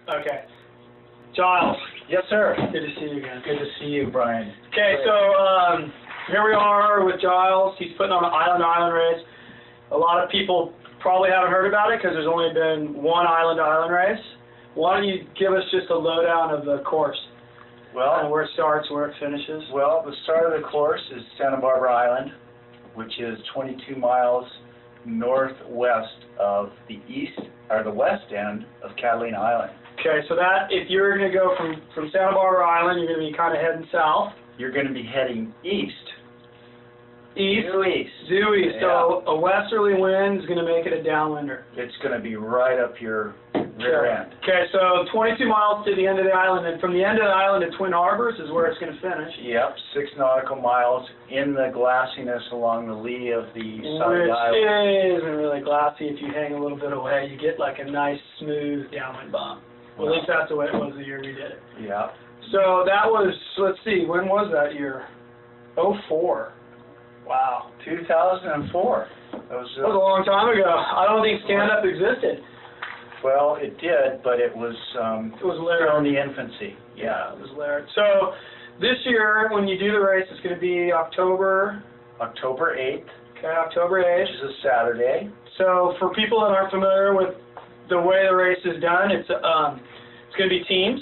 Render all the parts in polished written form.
Okay. Giles. Yes, sir. Good to see you again. Good to see you, Brian. Okay, so here we are with Giles. He's putting on an island race. A lot of people probably haven't heard about it because there's only been one island race. Why don't you give us just a lowdown of the course? Well, and where it starts, where it finishes. Well, the start of the course is Santa Barbara Island, which is 22 miles northwest of the west end of Catalina Island. Okay, so that, if you're going to go from Santa Barbara Island, you're going to be kind of heading south. You're going to be heading east. Due east. Yeah. So a westerly wind is going to make it a downwinder. It's going to be right up your rear end. Okay, so 22 miles to the end of the island, and from the end of the island to Twin Harbors is where it's going to finish. Yep, 6 nautical miles in the glassiness along the lee of the side of the island. Which isn't really glassy. If you hang a little bit away, you get like a nice, smooth downwind bump. Well, at least that's the way it was the year we did it. Yeah. So that was, let's see, when was that year? 04. Wow. 2004. That was a long time ago. I don't think stand-up existed. Well, it did, but it was still in the infancy. Yeah, it was layered. So this year, when you do the race, it's going to be October 8th. Okay, October 8th. Which is a Saturday. So for people that aren't familiar with the way the race is done, it's going to be teams.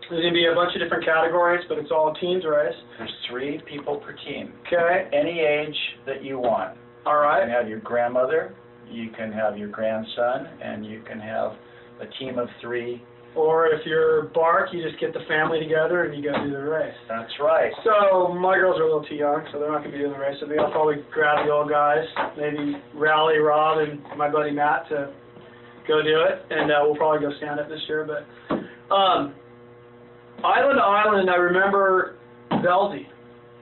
There's going to be a bunch of different categories, but it's all a teams race. There's 3 people per team. Okay. Any age that you want. All right. You can have your grandmother, you can have your grandson, and you can have a team of 3. Or if you're Bark, you just get the family together and you go do the race. That's right. So my girls are a little too young, so they're not going to be doing the race with me. I'll probably grab the old guys, maybe rally Rob and my buddy Matt to go do it, and we'll probably go stand up this year. But Island to Island, I remember Velzy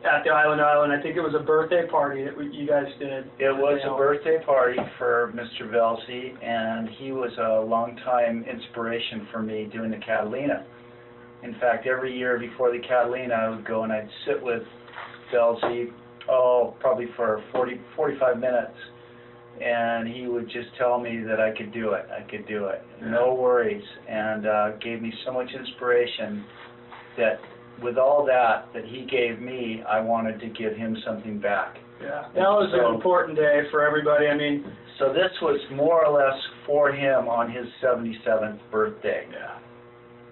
at the Island to Island. I think it was a birthday party that you guys did. It was a birthday party for Mr. Velzy, and he was a long-time inspiration for me doing the Catalina. In fact, every year before the Catalina, I would go and I'd sit with Velzy, probably for 45 minutes, and he would just tell me that I could do it. I could do it. No worries, and gave me so much inspiration that with all that he gave me, I wanted to give him something back. Yeah, that was an important day for everybody. I mean, so this was more or less for him on his 77th birthday. Yeah.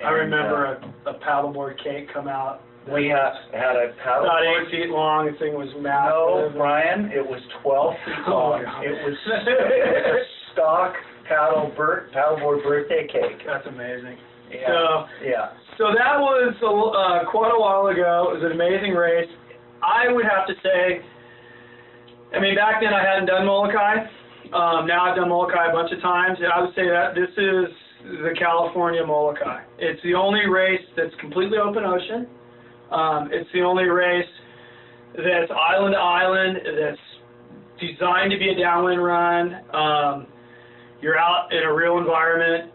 And I remember a paddleboard cake come out. We had a paddleboard. About 8 feet long. The thing was massive. No, Brian, it was 12 feet long. It was a stock paddleboard birthday cake. That's amazing. Yeah. So that was quite a while ago. It was an amazing race. I would have to say, I mean, back then I hadn't done Molokai. Now I've done Molokai a bunch of times. I would say that this is the California Molokai. It's the only race that's completely open ocean. It's the only race that's island to island, that's designed to be a downwind run. You're out in a real environment.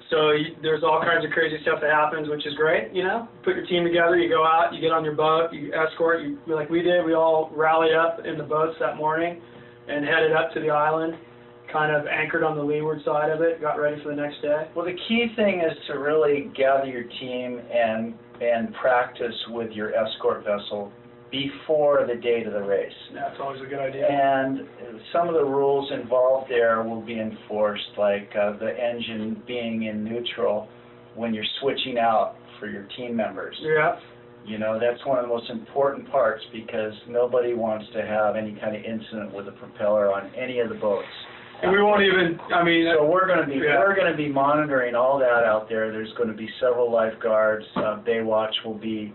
So there's all kinds of crazy stuff that happens, which is great, you know. Put your team together, you go out, you get on your boat, you escort, like we did. We all rallied up in the boats that morning and headed up to the island, kind of anchored on the leeward side of it, got ready for the next day. Well, the key thing is to really gather your team and practice with your escort vessel before the date of the race. That's always a good idea. And some of the rules involved there will be enforced, like the engine being in neutral when you're switching out for your team members. Yeah. You know, that's one of the most important parts because nobody wants to have any kind of incident with a propeller on any of the boats. And we won't even, I mean... So we're going to be monitoring all that out there. There's going to be several lifeguards. Baywatch will be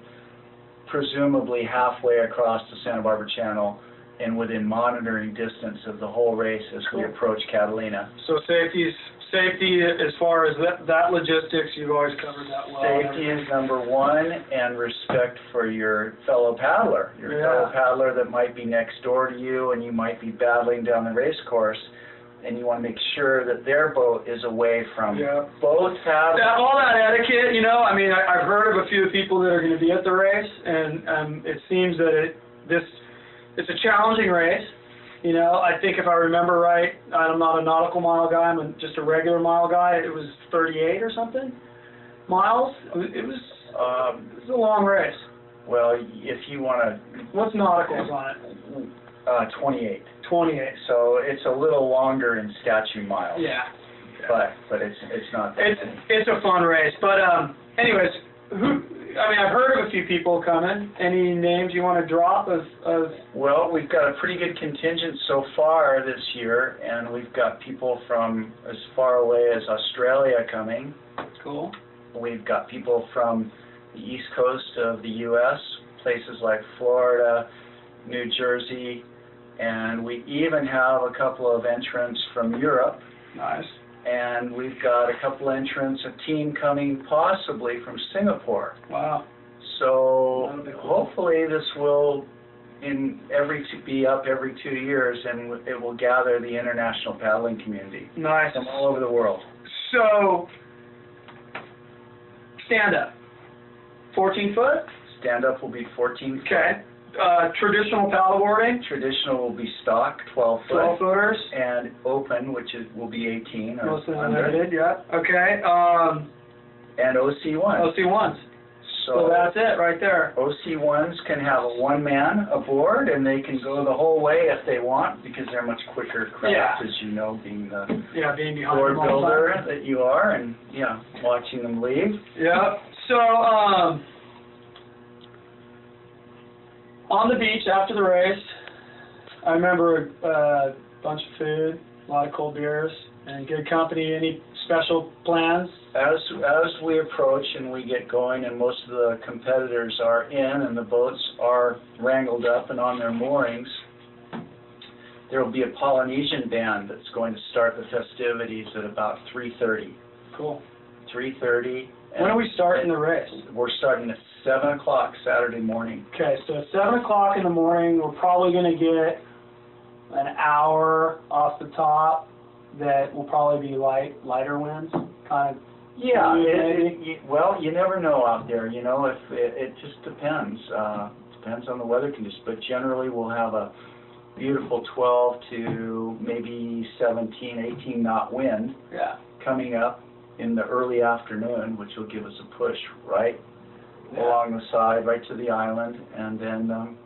presumably halfway across the Santa Barbara Channel and within monitoring distance of the whole race as we approach Catalina. So safety as far as that logistics, you've always covered that well. Safety is number 1, and respect for your fellow paddler. Your fellow paddler that might be next door to you and you might be battling down the race course, and you want to make sure that their boat is away from both paddlers. All that etiquette, you know, I mean, I've heard of a few people that are going to be at the race, and it seems that it's a challenging race. You know, I think if I remember right, I'm not a nautical mile guy, I'm just a regular mile guy. It was 38 or something miles. It was a long race. Well, if you want to... What's nauticals on it? 28. 28. So it's a little longer in statute miles. Yeah. But it's not... It's a fun race. But anyways, I've heard of a few people coming. Any names you want to drop of... Well, we've got a pretty good contingent so far this year, and we've got people from as far away as Australia coming. Cool. We've got people from the east coast of the U.S., places like Florida, New Jersey, and we even have a couple of entrants from Europe. Nice. And we've got a couple entrants, a team coming possibly from Singapore. Wow. So That'll be cool. hopefully this will be up every 2 years, and it will gather the international paddling community. Nice. From all over the world. So, stand up. 14 foot? Stand up will be 14 foot. Okay. Traditional paddleboarding? Traditional will be stock, 12 foot. 12 footers? And open, which will be 18 or Mostly under. unlimited, yeah. Okay. And OC1. OC1s. So that's it right there. OC1s can have a one-man aboard, and they can go the whole way if they want, because they're much quicker craft, as you know, being the being behind board them all the builder time. that you are, and watching them leave. Yeah. So, on the beach after the race, I remember a bunch of food, a lot of cold beers, and good company. Any special plans? As we approach and we get going, and most of the competitors are in, and the boats are wrangled up and on their moorings, there will be a Polynesian band that's going to start the festivities at about 3:30. Cool. 3:30. When are we starting the race? We're starting at 7 o'clock Saturday morning. Okay, so at 7 o'clock in the morning, we're probably going to get an hour off the top that will probably be lighter winds, kind of. Yeah, well, you never know out there, you know, if it just depends. Depends on the weather conditions, but generally we'll have a beautiful 12 to maybe 17, 18 knot wind coming up in the early afternoon, which will give us a push right along the side, right to the island, and then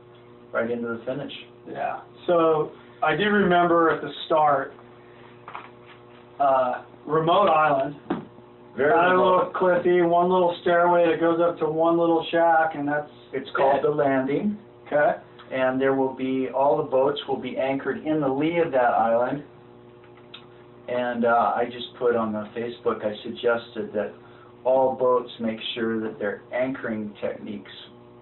right into the finish. Yeah. So I do remember at the start, remote island. Very kind of a remote. little cliffy, one little stairway that goes up to one little shack, and that's It's called the landing. Okay. And there will be, all the boats will be anchored in the lee of that island. And I just put on the Facebook, I suggested that all boats make sure that their anchoring techniques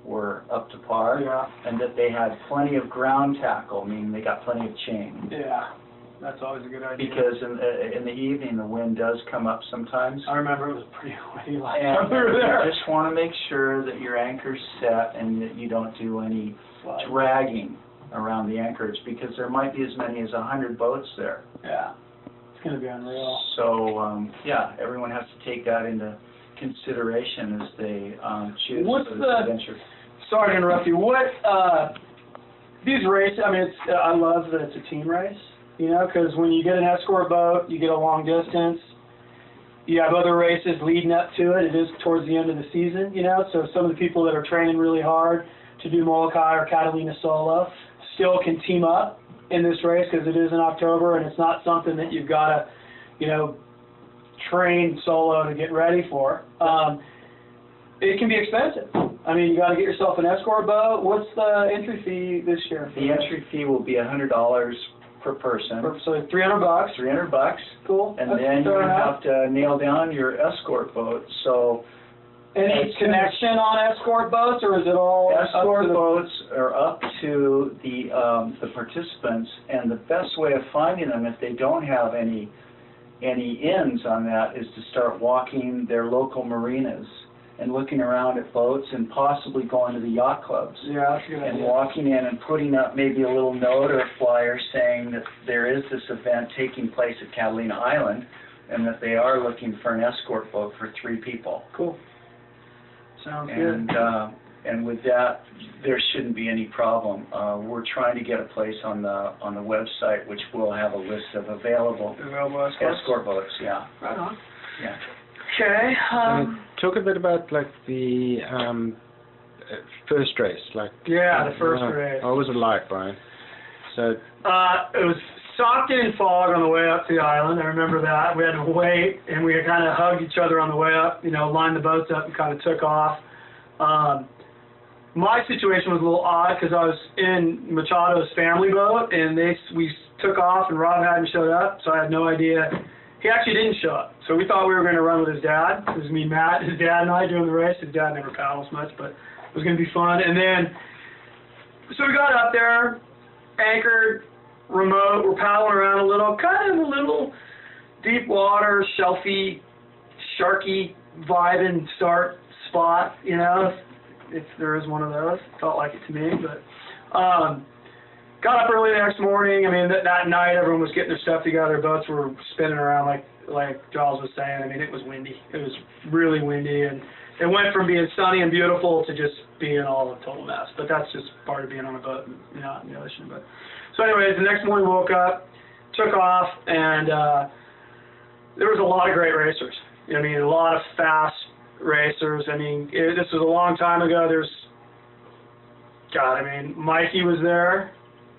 were up to par, and that they had plenty of ground tackle, meaning they got plenty of chain. Yeah, that's always a good idea. Because in the evening the wind does come up sometimes. I remember it was pretty windy last And time we were there. you just want to make sure that your anchor's set and that you don't do any dragging around the anchorage, because there might be as many as 100 boats there. Yeah, it's going to be unreal. So, everyone has to take that into consideration as they choose for this adventure. Sorry to interrupt you. What, these races, I mean, I love that it's a team race, you know, because when you get an escort boat, you get a long distance. You have other races leading up to it. It is towards the end of the season, you know, so some of the people that are training really hard to do Molokai or Catalina solo still can team up in this race, because it is in October, and it's not something that you've got to, you know, train solo to get ready for. It can be expensive. I mean, you got to get yourself an escort boat. What's the entry fee this year? The entry fee will be $100 per person. So $300. $300. Cool. And then you have to nail down your escort boat. So, any connection on escort boats, or is it all escort boats are up to the participants, and the best way of finding them, if they don't have any inns on that, is to start walking their local marinas and looking around at boats, and possibly going to the yacht clubs. Yeah, that's a good idea. And walking in and putting up maybe a little note or a flyer saying that there is this event taking place at Catalina Island, and that they are looking for an escort boat for 3 people. Cool. Sounds good. And And with that, there shouldn't be any problem. We're trying to get a place on the website which will have a list of available escort boats. Yeah. Right on. Yeah. Okay. Talk a bit about like the first race, like. Yeah, the first race. What was it like, Brian? So. It was socked in fog on the way up to the island. I remember that. We had to wait, and we kind of hugged each other on the way up. You know, lined the boats up and kind of took off. My situation was a little odd because I was in Machado's family boat, and we took off, and Rob hadn't showed up, so I had no idea. He actually didn't show up, so we thought we were going to run with his dad. It was me, Matt, his dad, and I doing the race. His dad never paddles much, but it was going to be fun. And then, so we got up there, anchored, remote. We're paddling around a little, kind of a little deep water, shelfy, sharky vibing start spot, you know. If there is one of those. Felt like it to me, but got up early the next morning. I mean, that night everyone was getting their stuff together. Boats were spinning around like Giles was saying. I mean, it was windy. It was really windy, and it went from being sunny and beautiful to just being all a total mess. But that's just part of being on a boat, not in the ocean. But so, anyways, the next morning woke up, took off, and there was a lot of great racers. I mean, a lot of fast racers. I mean, this was a long time ago. Mikey was there,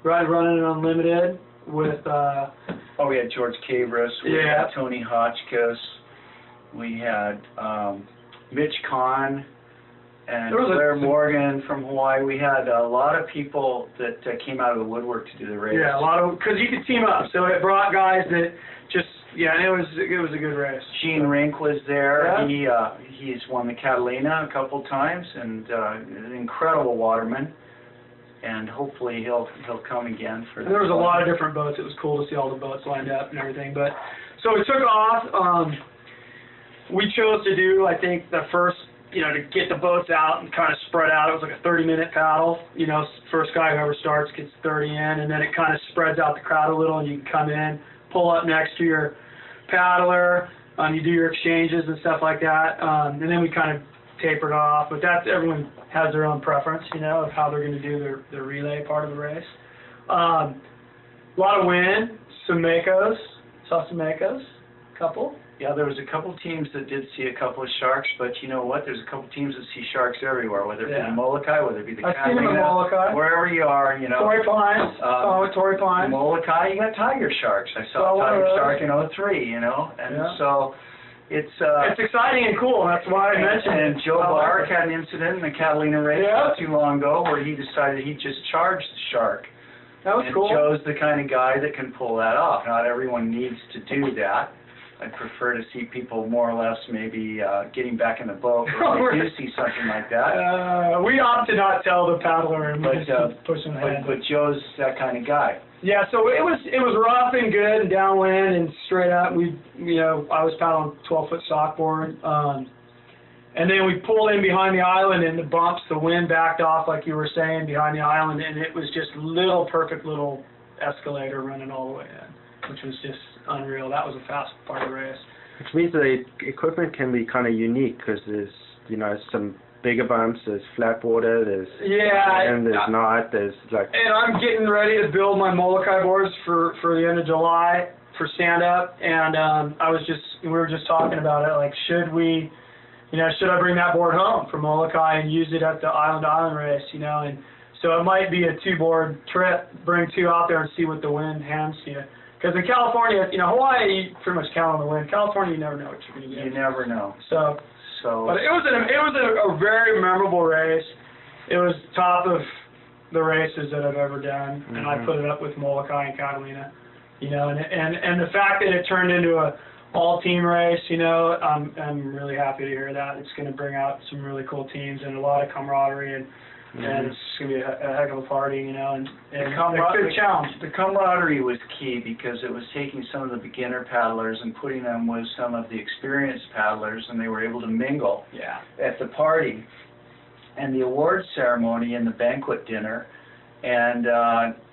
running an unlimited with. We had George Cavris. We had Tony Hotchkiss. We had Mitch Kahn and Claire Morgan from Hawaii. We had a lot of people that came out of the woodwork to do the race. Yeah, a lot of, because you could team up. So it brought guys that just. Yeah, it was a good race. Gene Rink was there. Yeah. He's won the Catalina a couple times, and an incredible waterman. And hopefully he'll come again for. There was a lot of different boats. It was cool to see all the boats lined up and everything. But so we took off. We chose to do, I think, the first, to get the boats out and kind of spread out. It was like a 30-minute paddle. First guy who ever starts gets 30 in, and then it kind of spreads out the crowd a little, and you can come in, pull up next to your paddler, you do your exchanges and stuff like that, and then we kind of tapered off. But everyone has their own preference, of how they're going to do their relay part of the race. A lot of wind, some makos, saw some makos, a couple. Yeah, there was a couple teams that did see a couple of sharks, but you know what? There's a couple teams that see sharks everywhere, whether it be the Molokai, whether it be the Catalina, wherever you are, Torrey Pines, Torrey Pines. Molokai, you got tiger sharks. I saw a tiger shark in 03, so it's exciting and cool. That's why I mentioned it. And Joe Bark had an incident in the Catalina race not too long ago where he decided he'd just charge the shark. That was cool. Joe's the kind of guy that can pull that off. Not everyone needs to do that. I'd prefer to see people more or less maybe getting back in the boat if they do see something like that. We opt to not tell the paddler and push them ahead. But Joe's that kind of guy. Yeah, so it was rough and good and downwind and straight up. I was paddling 12-foot sockboard, and then we pulled in behind the island and the bumps. The wind backed off, like you were saying, behind the island, and it was just perfect little escalator running all the way in, which was just unreal. That was a fast part of the race. Which means the equipment can be kind of unique because there's, some bigger bumps, there's flat water, there's and there's not, there's like. And I'm getting ready to build my Molokai boards for the end of July for stand-up, and we were just talking about it, like should I bring that board home from Molokai and use it at the island race, and so it might be a 2-board trip, bring 2 out there and see what the wind hands to you. Because in California, Hawaii, you pretty much count on the wind. California, you never know what you're going to get. You never know. But it was a very memorable race. It was top of the races that I've ever done, and I put it up with Molokai and Catalina. And the fact that it turned into a all-team race, I'm really happy to hear that. It's going to bring out some really cool teams and a lot of camaraderie and it's going to be a heck of a party, and a good challenge. The camaraderie was key because it was taking some of the beginner paddlers and putting them with some of the experienced paddlers, and they were able to mingle at the party. And the awards ceremony and the banquet dinner, and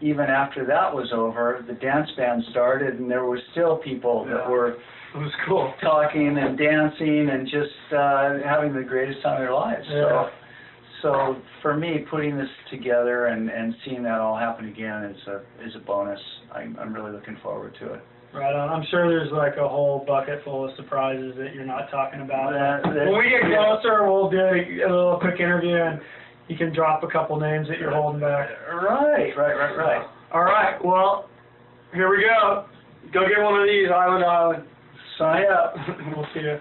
even after that was over, the dance band started, and there were still people that were it was cool. Talking and dancing and just having the greatest time of their lives. So for me, putting this together and seeing that all happen again is a bonus. I'm really looking forward to it. Right on. I'm sure there's like a whole bucket full of surprises that you're not talking about. When we get closer, we'll do a little quick interview, and you can drop a couple names that you're holding back. Right. All right. Well, here we go. Go get one of these, Island to Island. Sign up. We'll see you.